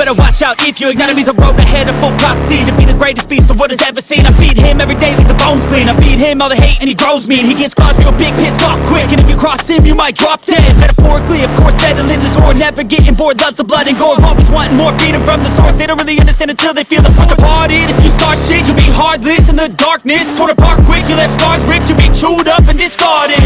better watch out if your enemy's a road ahead of full prophecy to be the greatest beast the world has ever seen. I feed him every day like the bones clean. I feed him all the hate and he grows me, and he gets claws real big, pissed off quick. And if you cross him, you might drop dead. Metaphorically, of course, settling the score, never getting bored, loves the blood and gore, always wanting more, feeding from the source. They don't really understand until they feel the force departed. If you start shit, you'll be heartless in the darkness, torn apart quick. You left scars ripped, you'll be chewed up and discarded.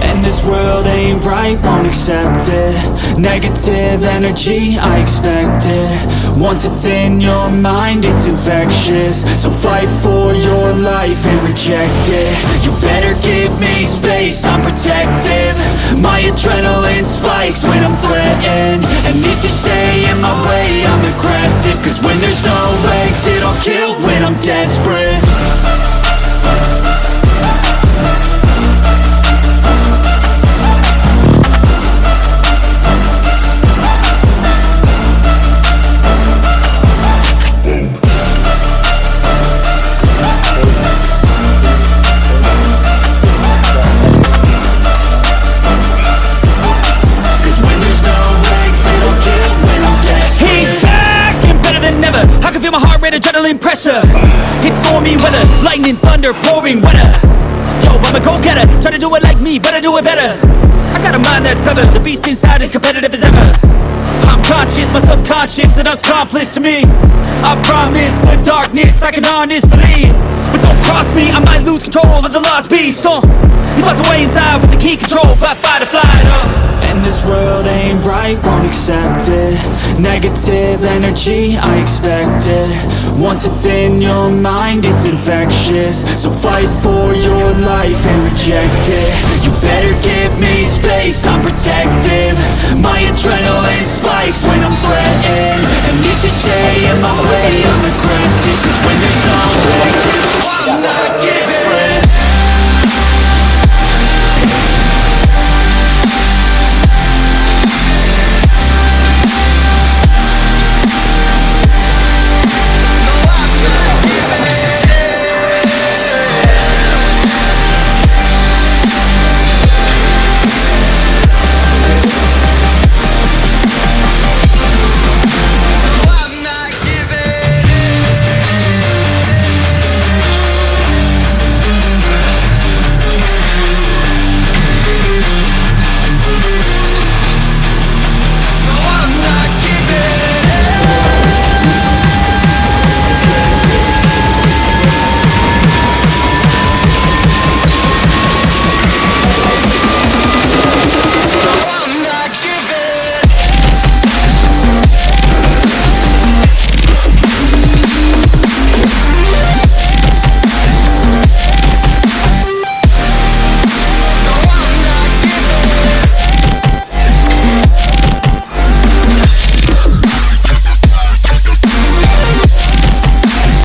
And this world ain't right, won't accept it. Negative energy, I expect it. Once it's in your mind, it's infectious. So fight for your life and reject it. You better give me space, I'm protective. My adrenaline spikes when I'm threatened. And if you stay in my way, I'm aggressive. Cause when there's no exit, I'll kill when I'm desperate. Adrenaline pressure, it's stormy weather, lightning, thunder, pouring weather. Yo, I'm a go-getter, try to do it like me, better do it better. I got a mind that's clever, the beast inside is competitive as ever. I'm conscious, my subconscious, an accomplice to me. I promise the darkness, I can honest believe. But don't cross me, I might lose control of the lost beast. He's locked away inside with the key control by fight or flight. And this world ain't right, won't accept it. Negative energy, I expect it. Once it's in your mind, it's infectious. So fight for your life and reject it. You better give me space, I'm protective. My adrenaline spikes when I'm threatened. And if you stay in my way, I'm aggressive.